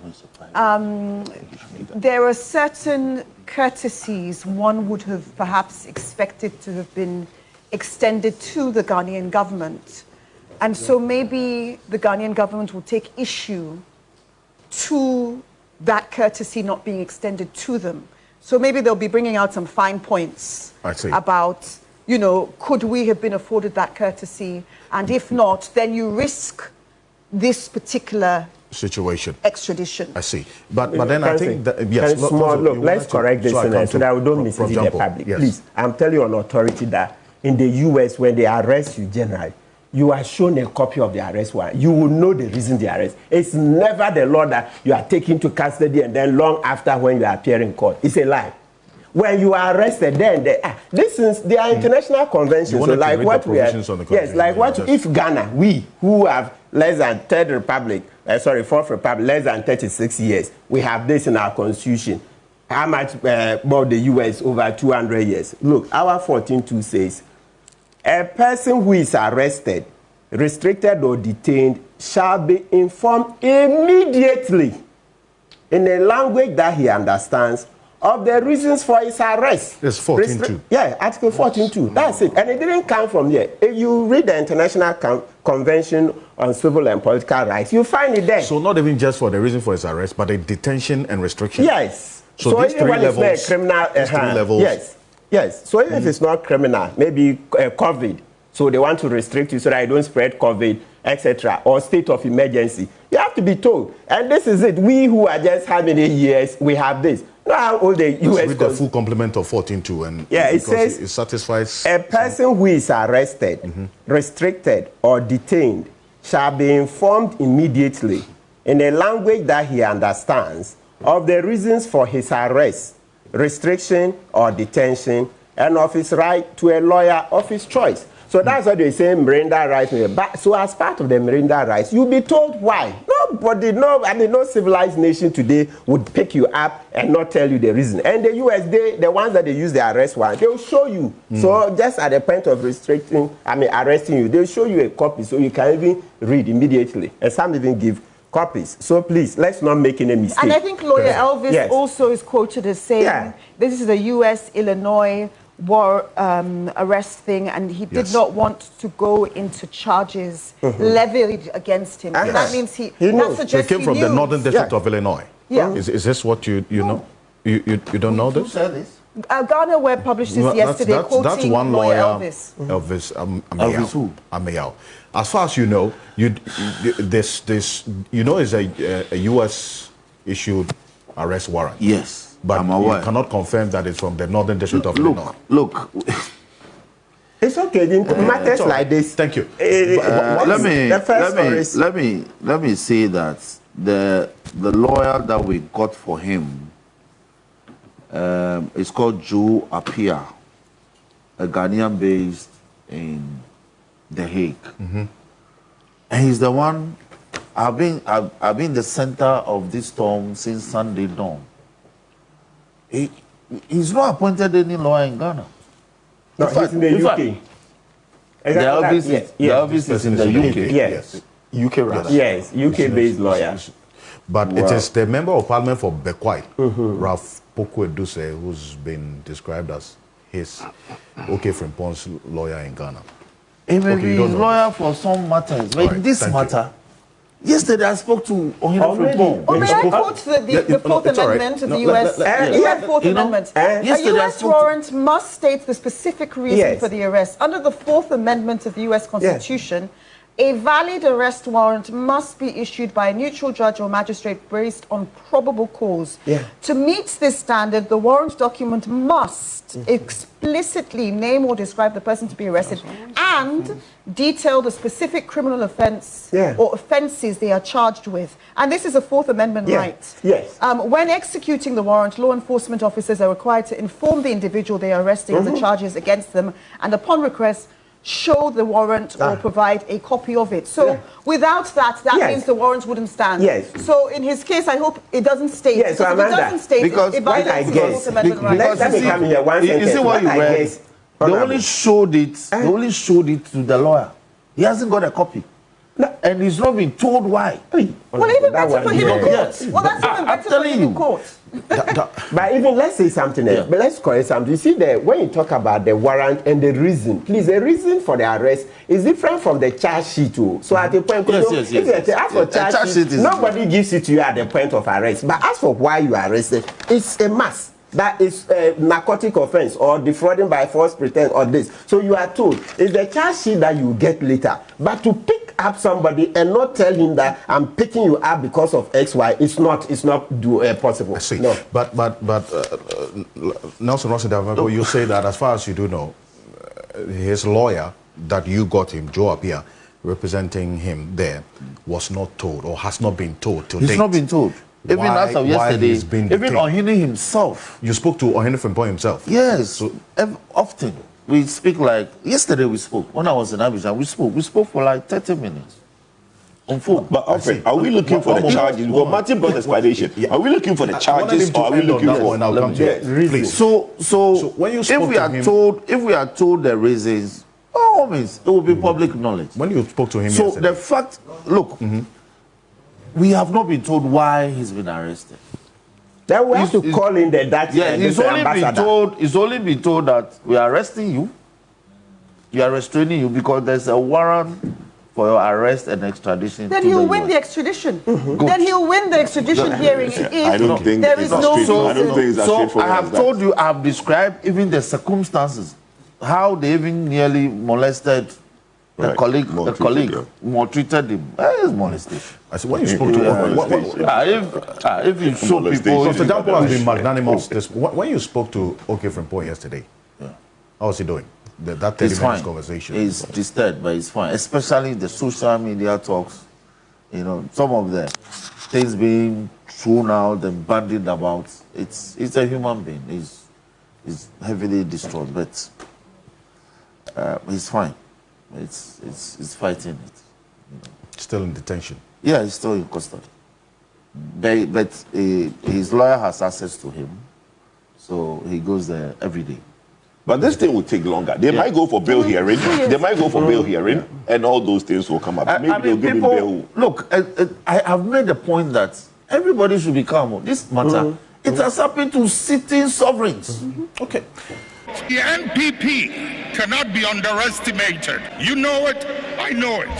there are certain courtesies one would have perhaps expected to have been extended to the Ghanaian government. And so maybe the Ghanaian government will take issue to that courtesy not being extended to them. So maybe they'll be bringing out some fine points about, you know, could we have been afforded that courtesy? And if not, then you risk this particular situation. Extradition. I see. But then I think that, yes. Look, let's correct this so that we don't mislead the public. Yes. Please, I'm telling you on authority that in the US, when they arrest you generally, you are shown a copy of the arrest warrant. You will know the reason the arrest. It's never the law that you are taken to custody and then long after when you appear in court. It's a lie. When you are arrested, then this is there are international conventions. So like what we are, yes, like what if Ghana, we who have less than Fourth Republic, less than 36 years, we have this in our constitution. How much about the US over 200 years? Look, our 14.2 says, a person who is arrested, restricted or detained shall be informed immediately in a language that he understands of the reasons for his arrest. It's 14.2. Yeah, Article 14.2. That's it. And it didn't come from here. If you read the International Convention on Civil and Political Rights, you find it there. So not even just for the reason for his arrest, but the detention and restriction. Yes. So these three levels. Yes. Yes. So even if it's not criminal, maybe COVID, so they want to restrict you so that you don't spread COVID, etc., or state of emergency, you have to be told. And this is it. We who are just how many years, we have this. Now how old the US read the full complement of 14.2 and it says it satisfies a person who is arrested, restricted, or detained shall be informed immediately in a language that he understands of the reasons for his arrest, restriction, or detention, and of his right to a lawyer of his choice. So that's what they say Miranda rights. But so as part of the Miranda rights, you'll be told why. No civilized nation today would pick you up and not tell you the reason. And the US, the ones that they use the arrest warrant, they'll show you. So just at the point of arresting you, they'll show you a copy so you can even read immediately. And some even give copies. So please, let's not make any mistake. And I think lawyer Elvis also is quoted as saying, this is a US-Illinois war arrest thing, and he did not want to go into charges levied against him. So that means he suggests he came from the Northern District of Illinois. Yeah. Is this what you know? You don't know this? Who said this? Ghana Web published this yesterday, quoting that's one lawyer, Elvis. Elvis who? Ameyao. As far as you know, this is a U.S. issued arrest warrant. Yes. But you cannot confirm that it's from the Northern District of Illinois. Look. It's okay. Matters like this. Thank you. Let me say that the lawyer that we got for him is called Joe Appiah, a Ghanaian based in The Hague, and he's the one. I've been the center of this storm since Sunday dawn. He's not appointed any lawyer in Ghana. No, he's in the UK. The office is in the UK. Yes. UK, right? Yes, UK-based lawyer. But it is the member of parliament for Bekwai, Ralph Poku-Eduse, who's been described as his Frimpong's lawyer in Ghana. He may be his lawyer for some matters, but in this matter, yesterday I spoke to Frimpong. May I quote the Fourth Amendment of the U.S. Fourth Amendment. A U.S. warrant must state the specific reason for the arrest. Under the Fourth Amendment of the U.S. Constitution, a valid arrest warrant must be issued by a neutral judge or magistrate based on probable cause. To meet this standard, the warrant document must explicitly name or describe the person to be arrested and detail the specific criminal offense or offenses they are charged with. And this is a Fourth Amendment right. When executing the warrant, law enforcement officers are required to inform the individual they are arresting of the charges against them, and upon request, show the warrant or provide a copy of it. So without that, means the warrant wouldn't stand. So in his case, I hope it doesn't state. So Amanda, it doesn't state, because it violates the Fourth Amendment right. Let me come here one second. You see what you read? They only showed it. They only showed it to the lawyer. He hasn't got a copy. No. And he's not been told why. Well, even better for him in court. Well, that's even better for him in court. But even let's say something else. But let's correct something. You see, when you talk about the warrant and the reason, please, the reason for the arrest is different from the charge sheet too. So at the point, if you ask for charge sheet, nobody gives it to you at the point of arrest. But as for why you are arrested, it's a must. That is a narcotic offense or defrauding by false pretense or this. So you are told it's the charge sheet that you get later. But to pick up somebody and not tell him that I'm picking you up because of X, Y, it's not possible. I see. No. But Nelson Rossi, you say that as far as you do know, his lawyer that you got him, Joe Apia, representing him there, was not told or has not been told till date. He's not been told. Even as of yesterday, even Ohene himself. You spoke to Ohene Frimpong himself? Yes. So, often we speak like, yesterday we spoke. When I was in Abidjan, we spoke for like 30 minutes on phone. But Alfred, are we looking for the charges? Well, Martin brought explanation. Are we looking for the charges or are we looking for... Really? So when you if we are told the reasons, all means it will be public knowledge. When you spoke to him yesterday. So the fact, look, we have not been told why he's been arrested. Then we have to call in the Dutch ambassador. He's only been told that we are arresting you. We are restraining you because there's a warrant for your arrest and extradition. Then he'll win the extradition. Then he'll win the extradition hearing if there is no reason. So I have told you, I have described even the circumstances, how they even nearly molested the colleague, maltreated him. That is molestation. I said, when you spoke to if you show people... Mr. Dampo has been magnanimous. When you spoke to Frimpong yesterday, how was he doing? That 30 minutes conversation. He's disturbed, but he's fine. Especially the social media talks. You know, some of the things being thrown out and bandied about. It's a human being. He's heavily distraught, but he's fine. It's fighting it. You know. Still in detention? Yeah, he's still in custody. But his lawyer has access to him, so he goes there every day. But this thing will take longer. They might go for bail hearing. They might go for bail hearing, and all those things will come up. Maybe they'll give him bail. Look, I have made the point that everybody should be calm. This matter, it has happened to sitting sovereigns. Okay. The NPP cannot be underestimated. You know it, I know it.